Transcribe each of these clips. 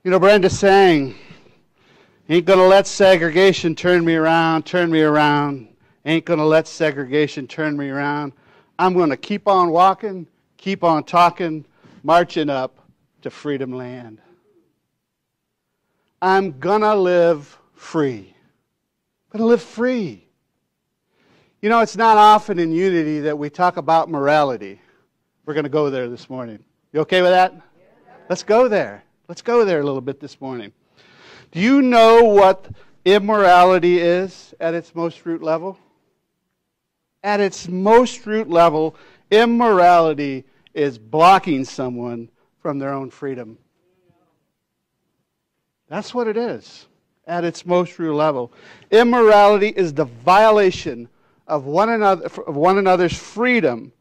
You know, Brenda sang, ain't gonna let segregation turn me around, turn me around. Ain't gonna let segregation turn me around. I'm gonna keep on walking, keep on talking, marching up to freedom land. I'm gonna live free. I'm gonna live free. You know, it's not often in Unity that we talk about morality. We're gonna go there this morning. You okay with that? Let's go there. Let's go there a little bit this morning. Do you know what immorality is at its most root level? At its most root level, immorality is blocking someone from their own freedom. That's what it is at its most root level. Immorality is the violation of one another's freedom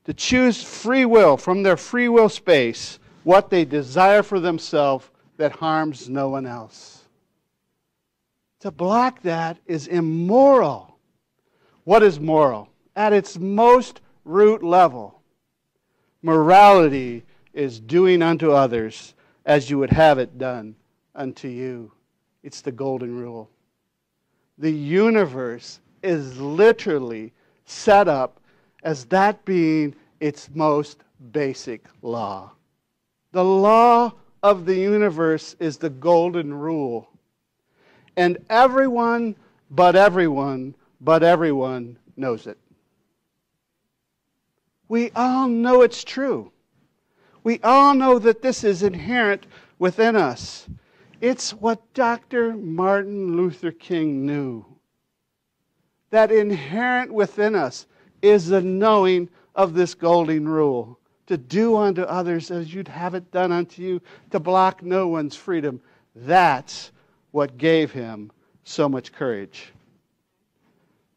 to choose free will from their free will space what they desire for themselves that harms no one else. To block that is immoral. What is moral? At its most root level, morality is doing unto others as you would have it done unto you. It's the golden rule. The universe is literally set up as that being its most basic law. The law of the universe is the golden rule. And everyone but everyone knows it. We all know it's true. We all know that this is inherent within us. It's what Dr. Martin Luther King knew. That inherent within us is the knowing of this golden rule. To do unto others as you'd have it done unto you, to block no one's freedom. That's what gave him so much courage.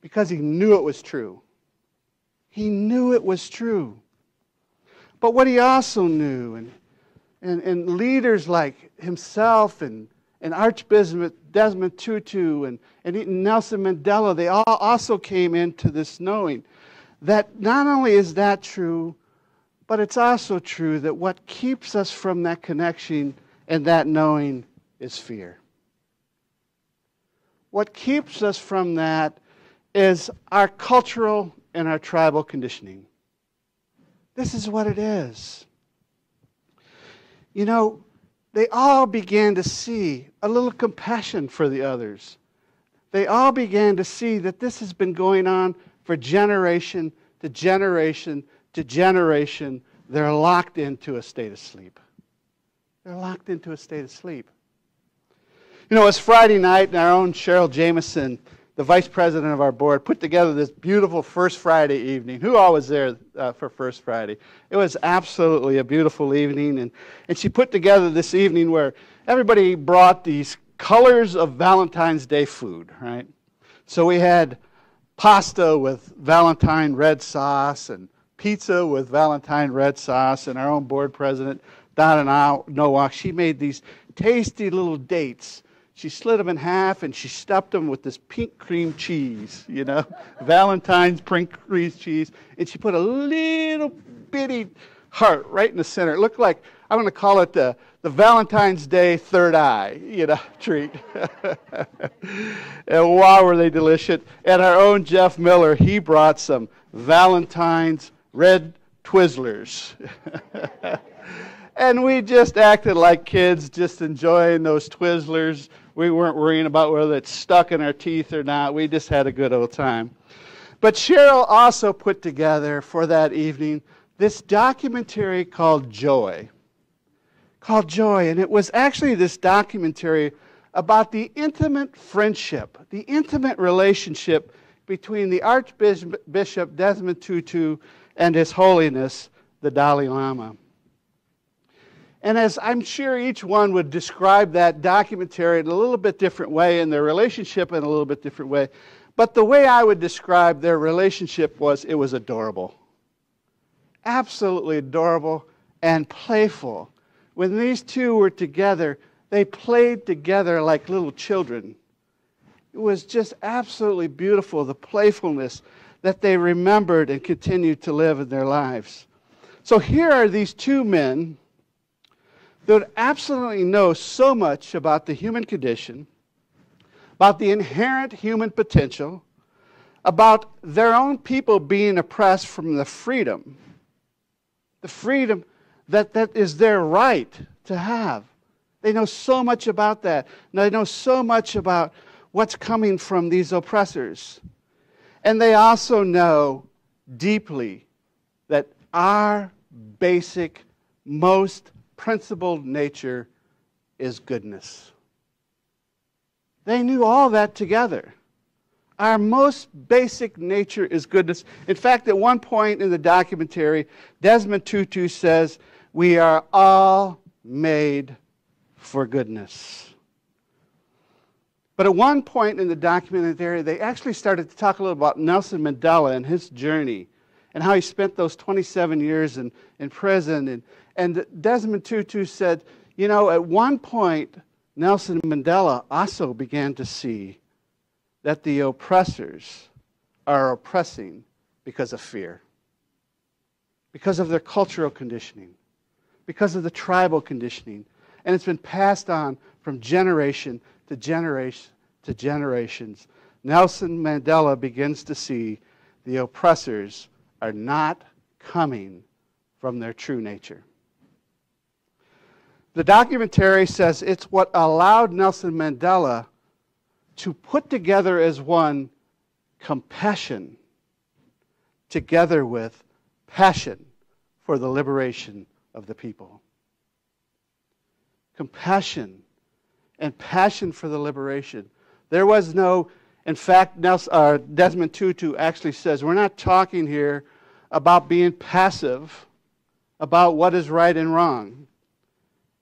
Because he knew it was true. He knew it was true. But what he also knew, and leaders like himself and Archbishop Desmond Tutu and Nelson Mandela, they all also came into this knowing that not only is that true, but it's also true that what keeps us from that connection and that knowing is fear. What keeps us from that is our cultural and our tribal conditioning. This is what it is. You know, they all began to see a little compassion for the others. They all began to see that this has been going on for generation to generation to generation. They're locked into a state of sleep. They're locked into a state of sleep. You know, it was Friday night, and our own Cheryl Jameson, the vice president of our board, put together this beautiful First Friday evening. Who all was there for First Friday? It was absolutely a beautiful evening, and she put together this evening where everybody brought these colors of Valentine's Day food, right? So we had pasta with Valentine red sauce and pizza with Valentine red sauce, and our own board president, Donna Nowak, she made these tasty little dates. She slid them in half and she stuffed them with this pink cream cheese, you know, Valentine's pink cream cheese. And she put a little bitty heart right in the center. It looked like, I'm going to call it the Valentine's Day third eye, you know, treat. And wow, were they delicious. And our own Jeff Miller, he brought some Valentine's red Twizzlers. And we just acted like kids, just enjoying those Twizzlers. We weren't worrying about whether it's stuck in our teeth or not. We just had a good old time. But Cheryl also put together for that evening this documentary called Joy. And it was actually this documentary about the intimate friendship, the intimate relationship between the Archbishop Desmond Tutu and His Holiness, the Dalai Lama. And as I'm sure each one would describe that documentary in a little bit different way and their relationship in a little bit different way, but the way I would describe their relationship was it was adorable. Absolutely adorable and playful. When these two were together, they played together like little children. It was just absolutely beautiful, the playfulness that they remembered and continued to live in their lives. So here are these two men They would absolutely know so much about the human condition, about the inherent human potential, about their own people being oppressed from the freedom that is their right to have. They know so much about that. And they know so much about what's coming from these oppressors. And they also know deeply that our basic, most principled nature is goodness. They knew all that together. Our most basic nature is goodness. In fact, at one point in the documentary, Desmond Tutu says, "We are all made for goodness." But at one point in the documentary, they actually started to talk a little about Nelson Mandela and his journey and how he spent those 27 years in prison. And Desmond Tutu said, you know, at one point, Nelson Mandela also began to see that the oppressors are oppressing because of fear, because of their cultural conditioning, because of the tribal conditioning. And it's been passed on from generation to generation to generations. Nelson Mandela begins to see the oppressors are not coming from their true nature. The documentary says it's what allowed Nelson Mandela to put together as one compassion together with passion for the liberation of the people. Compassion and passion for the liberation. There was no, in fact, Desmond Tutu actually says, we're not talking here about being passive about what is right and wrong.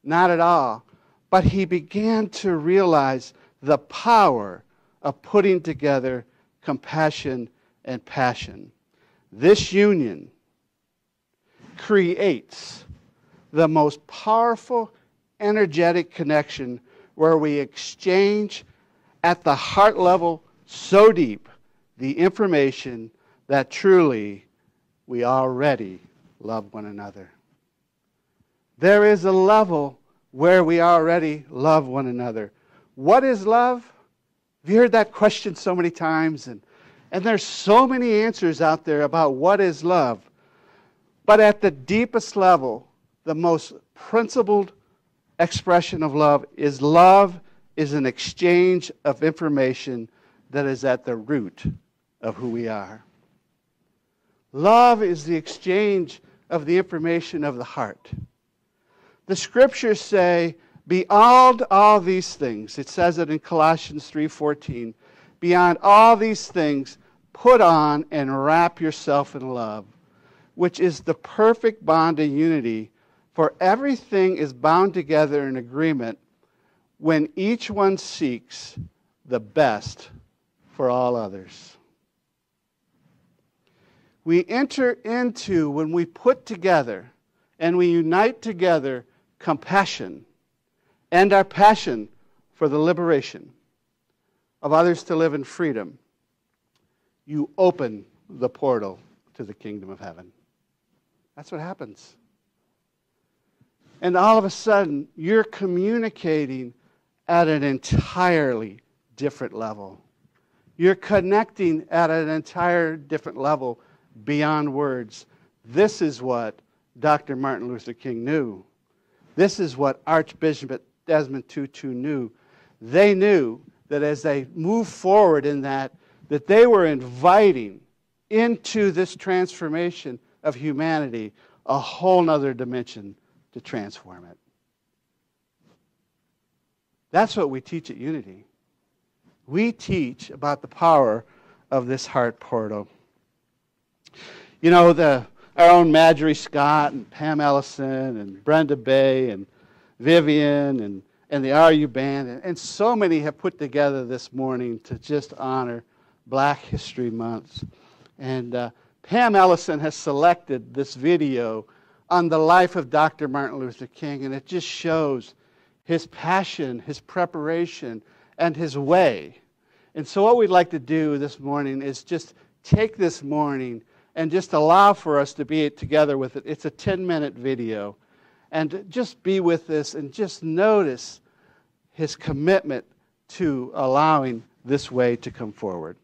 Not at all. But he began to realize the power of putting together compassion and passion. This union creates the most powerful, energetic connection where we exchange at the heart level so deep the information that truly we already love one another. There is a level where we already love one another. What is love? Have you heard that question so many times? And there's so many answers out there about what is love. But at the deepest level, the most principled expression of love is an exchange of information that is at the root of who we are. Love is the exchange of the information of the heart. The scriptures say, beyond all these things, it says it in Colossians 3:14, beyond all these things, put on and wrap yourself in love, which is the perfect bond of unity, for everything is bound together in agreement when each one seeks the best for all others. We enter into, when we put together and we unite together compassion and our passion for the liberation of others to live in freedom, you open the portal to the kingdom of heaven. That's what happens. And all of a sudden, you're communicating at an entirely different level. You're connecting at an entire different level beyond words. This is what Dr. Martin Luther King knew. This is what Archbishop Desmond Tutu knew. They knew that as they moved forward in that they were inviting into this transformation of humanity a whole other dimension to transform it. That's what we teach at Unity. We teach about the power of this heart portal. You know, our own Marjorie Scott and Pam Ellison and Brenda Bay and Vivian and the RU Band and so many have put together this morning to just honor Black History Month. And Pam Ellison has selected this video on the life of Dr. Martin Luther King, and it just shows his passion, his preparation, and his way. And so what we'd like to do this morning is just take this morning and just allow for us to be together with it. It's a 10-minute video. and just be with this and just notice his commitment to allowing this way to come forward.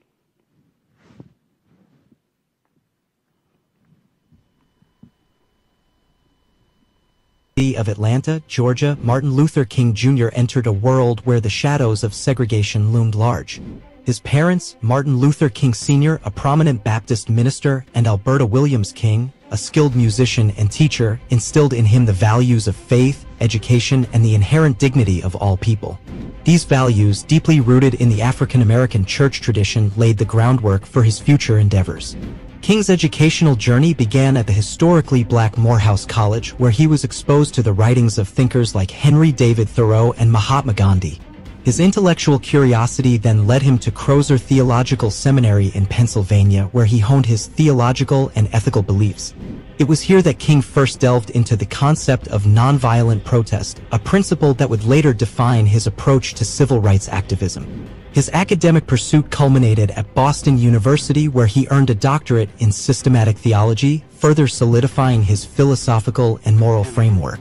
Of Atlanta, Georgia, Martin Luther King Jr. entered a world where the shadows of segregation loomed large. His parents, Martin Luther King Sr., a prominent Baptist minister, and Alberta Williams King, a skilled musician and teacher, instilled in him the values of faith, education, and the inherent dignity of all people. These values, deeply rooted in the African American church tradition, laid the groundwork for his future endeavors. King's educational journey began at the historically black Morehouse College, where he was exposed to the writings of thinkers like Henry David Thoreau and Mahatma Gandhi. His intellectual curiosity then led him to Crozer Theological Seminary in Pennsylvania, where he honed his theological and ethical beliefs. It was here that King first delved into the concept of nonviolent protest, a principle that would later define his approach to civil rights activism. His academic pursuit culminated at Boston University, where he earned a doctorate in systematic theology, further solidifying his philosophical and moral framework.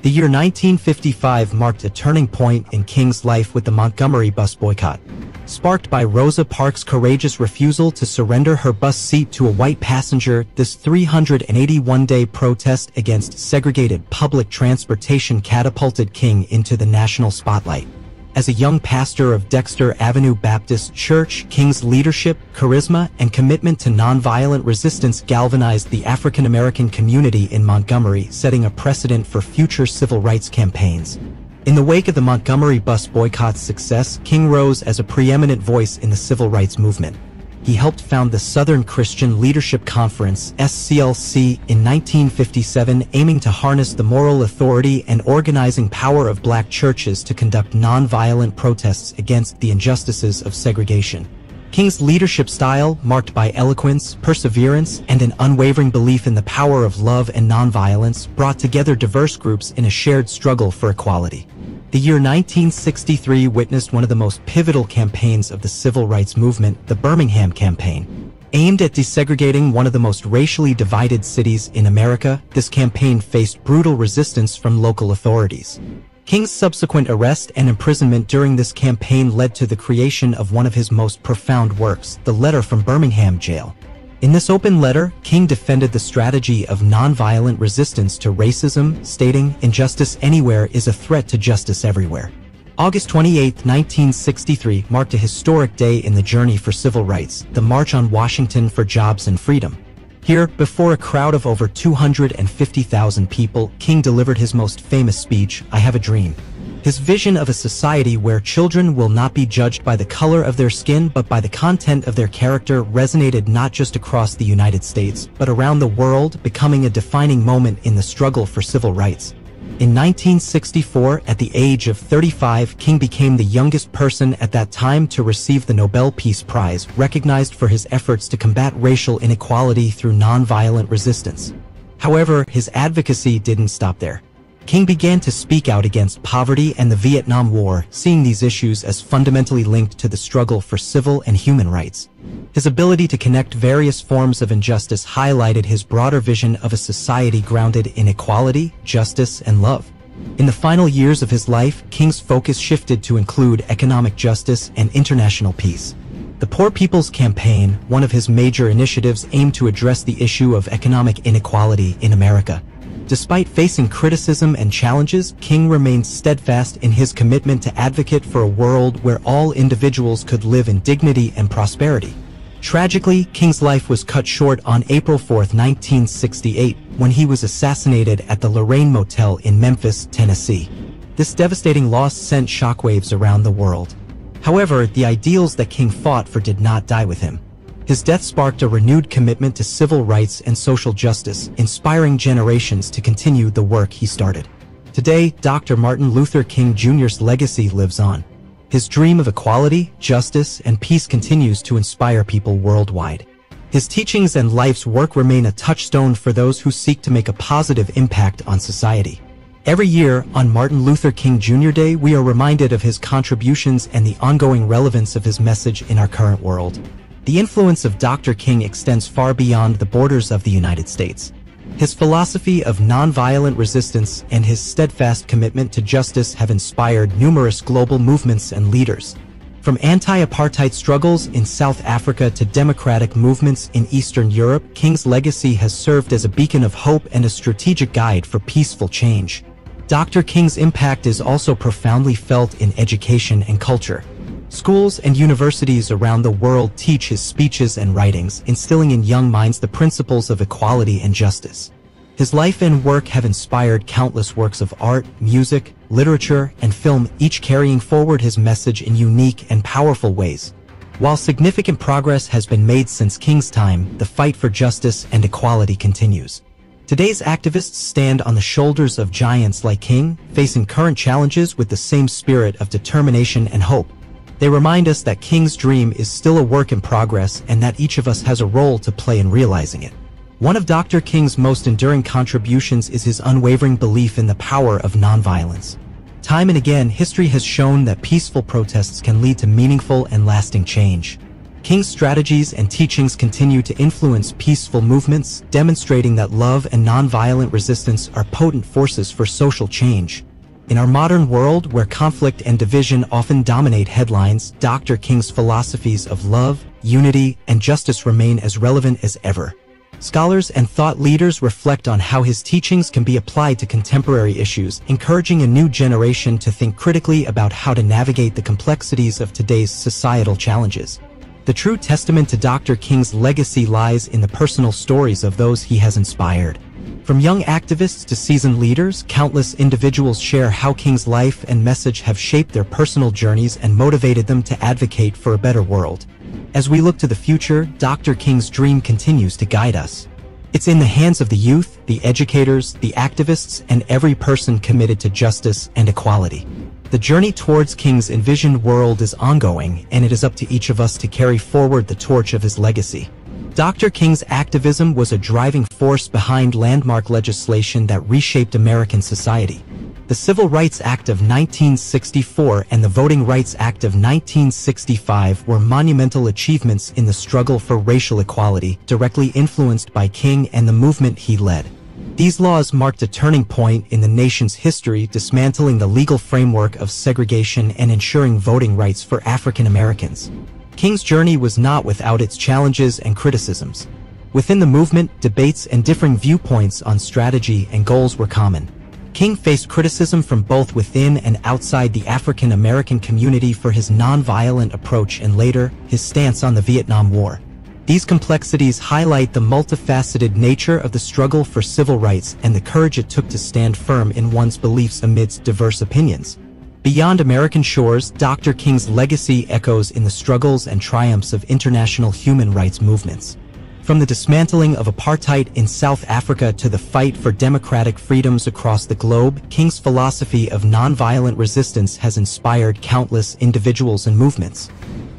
The year 1955 marked a turning point in King's life with the Montgomery bus boycott. Sparked by Rosa Parks' courageous refusal to surrender her bus seat to a white passenger, this 381-day protest against segregated public transportation catapulted King into the national spotlight. As a young pastor of Dexter Avenue Baptist Church, King's leadership, charisma, and commitment to nonviolent resistance galvanized the African American community in Montgomery, setting a precedent for future civil rights campaigns. In the wake of the Montgomery bus boycott's success, King rose as a preeminent voice in the civil rights movement. He helped found the Southern Christian Leadership Conference, SCLC, in 1957, aiming to harness the moral authority and organizing power of black churches to conduct nonviolent protests against the injustices of segregation. King's leadership style, marked by eloquence, perseverance, and an unwavering belief in the power of love and nonviolence, brought together diverse groups in a shared struggle for equality. The year 1963 witnessed one of the most pivotal campaigns of the civil rights movement, the Birmingham Campaign. Aimed at desegregating one of the most racially divided cities in America, this campaign faced brutal resistance from local authorities. King's subsequent arrest and imprisonment during this campaign led to the creation of one of his most profound works, the Letter from Birmingham Jail. In this open letter, King defended the strategy of nonviolent resistance to racism, stating, "Injustice anywhere is a threat to justice everywhere." August 28, 1963 marked a historic day in the journey for civil rights, the March on Washington for Jobs and Freedom. Here, before a crowd of over 250,000 people, King delivered his most famous speech, "I Have a Dream." His vision of a society where children will not be judged by the color of their skin but by the content of their character resonated not just across the United States, but around the world, becoming a defining moment in the struggle for civil rights. In 1964, at the age of 35, King became the youngest person at that time to receive the Nobel Peace Prize, recognized for his efforts to combat racial inequality through nonviolent resistance. However, his advocacy didn't stop there. King began to speak out against poverty and the Vietnam War, seeing these issues as fundamentally linked to the struggle for civil and human rights. His ability to connect various forms of injustice highlighted his broader vision of a society grounded in equality, justice, and love. In the final years of his life, King's focus shifted to include economic justice and international peace. The Poor People's Campaign, one of his major initiatives, aimed to address the issue of economic inequality in America. Despite facing criticism and challenges, King remained steadfast in his commitment to advocate for a world where all individuals could live in dignity and prosperity. Tragically, King's life was cut short on April 4, 1968, when he was assassinated at the Lorraine Motel in Memphis, Tennessee. This devastating loss sent shockwaves around the world. However, the ideals that King fought for did not die with him. His death sparked a renewed commitment to civil rights and social justice, inspiring generations to continue the work he started. Today, Dr. Martin Luther King Jr.'s legacy lives on. His dream of equality, justice, and peace continues to inspire people worldwide. His teachings and life's work remain a touchstone for those who seek to make a positive impact on society. Every year, on Martin Luther King Jr. Day, we are reminded of his contributions and the ongoing relevance of his message in our current world. The influence of Dr. King extends far beyond the borders of the United States. His philosophy of nonviolent resistance and his steadfast commitment to justice have inspired numerous global movements and leaders. From anti-apartheid struggles in South Africa to democratic movements in Eastern Europe, King's legacy has served as a beacon of hope and a strategic guide for peaceful change. Dr. King's impact is also profoundly felt in education and culture. Schools and universities around the world teach his speeches and writings, instilling in young minds the principles of equality and justice. His life and work have inspired countless works of art, music, literature, and film, each carrying forward his message in unique and powerful ways. While significant progress has been made since King's time, the fight for justice and equality continues. Today's activists stand on the shoulders of giants like King, facing current challenges with the same spirit of determination and hope. They remind us that King's dream is still a work in progress and that each of us has a role to play in realizing it. One of Dr. King's most enduring contributions is his unwavering belief in the power of nonviolence. Time and again, history has shown that peaceful protests can lead to meaningful and lasting change. King's strategies and teachings continue to influence peaceful movements, demonstrating that love and nonviolent resistance are potent forces for social change. In our modern world, where conflict and division often dominate headlines, Dr. King's philosophies of love, unity, and justice remain as relevant as ever. Scholars and thought leaders reflect on how his teachings can be applied to contemporary issues, encouraging a new generation to think critically about how to navigate the complexities of today's societal challenges. The true testament to Dr. King's legacy lies in the personal stories of those he has inspired. From young activists to seasoned leaders, countless individuals share how King's life and message have shaped their personal journeys and motivated them to advocate for a better world. As we look to the future, Dr. King's dream continues to guide us. It's in the hands of the youth, the educators, the activists, and every person committed to justice and equality. The journey towards King's envisioned world is ongoing, and it is up to each of us to carry forward the torch of his legacy. Dr. King's activism was a driving force behind landmark legislation that reshaped American society. The Civil Rights Act of 1964 and the Voting Rights Act of 1965 were monumental achievements in the struggle for racial equality, directly influenced by King and the movement he led. These laws marked a turning point in the nation's history, dismantling the legal framework of segregation and ensuring voting rights for African Americans. King's journey was not without its challenges and criticisms. Within the movement, debates and differing viewpoints on strategy and goals were common. King faced criticism from both within and outside the African American community for his nonviolent approach and later, his stance on the Vietnam War. These complexities highlight the multifaceted nature of the struggle for civil rights and the courage it took to stand firm in one's beliefs amidst diverse opinions. Beyond American shores, Dr. King's legacy echoes in the struggles and triumphs of international human rights movements. From the dismantling of apartheid in South Africa to the fight for democratic freedoms across the globe, King's philosophy of nonviolent resistance has inspired countless individuals and movements.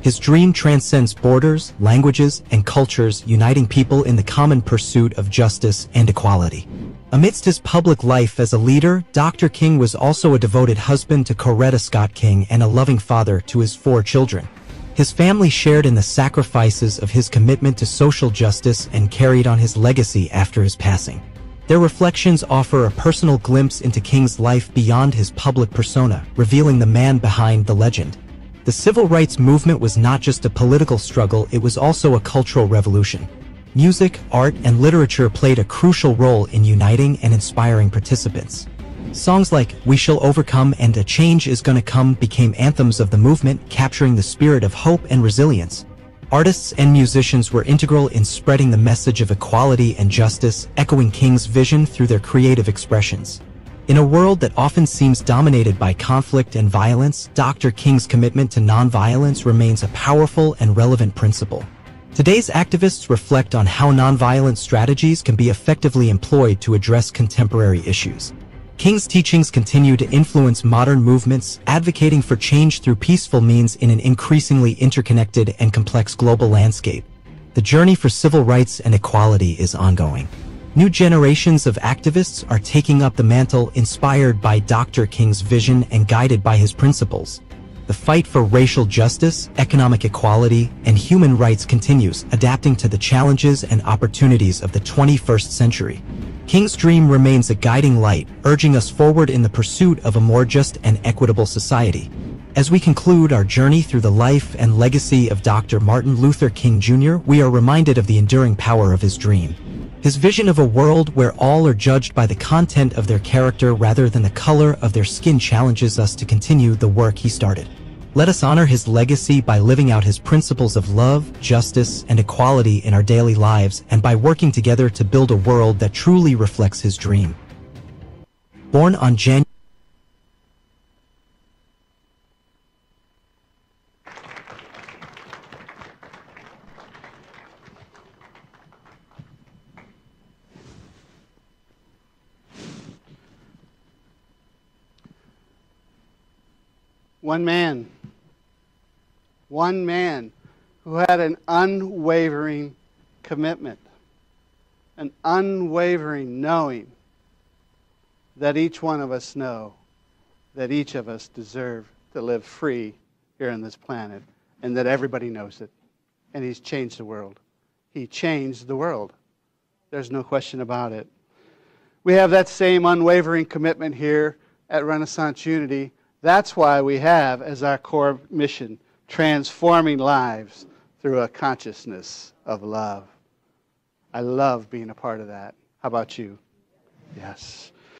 His dream transcends borders, languages, and cultures, uniting people in the common pursuit of justice and equality. Amidst his public life as a leader, Dr. King was also a devoted husband to Coretta Scott King and a loving father to his 4 children. His family shared in the sacrifices of his commitment to social justice and carried on his legacy after his passing. Their reflections offer a personal glimpse into King's life beyond his public persona, revealing the man behind the legend. The civil rights movement was not just a political struggle, it was also a cultural revolution. Music, art, and literature played a crucial role in uniting and inspiring participants. Songs like "We Shall Overcome" and "A Change Is Gonna Come" became anthems of the movement, capturing the spirit of hope and resilience. Artists and musicians were integral in spreading the message of equality and justice, echoing King's vision through their creative expressions. In a world that often seems dominated by conflict and violence, Dr. King's commitment to nonviolence remains a powerful and relevant principle. Today's activists reflect on how nonviolent strategies can be effectively employed to address contemporary issues. King's teachings continue to influence modern movements, advocating for change through peaceful means in an increasingly interconnected and complex global landscape. The journey for civil rights and equality is ongoing. New generations of activists are taking up the mantle, inspired by Dr. King's vision and guided by his principles. The fight for racial justice, economic equality, and human rights continues, adapting to the challenges and opportunities of the 21st century. King's dream remains a guiding light, urging us forward in the pursuit of a more just and equitable society. As we conclude our journey through the life and legacy of Dr. Martin Luther King Jr., we are reminded of the enduring power of his dream. His vision of a world where all are judged by the content of their character rather than the color of their skin challenges us to continue the work he started. Let us honor his legacy by living out his principles of love, justice, and equality in our daily lives, and by working together to build a world that truly reflects his dream. Born on January one man who had an unwavering commitment, an unwavering knowing that each one of us know that each of us deserve to live free here on this planet, and that everybody knows it. And he's changed the world. He changed the world. There's no question about it. We have that same unwavering commitment here at Renaissance Unity. That's why we have as our core mission, transforming lives through a consciousness of love. I love being a part of that. How about you? Yes.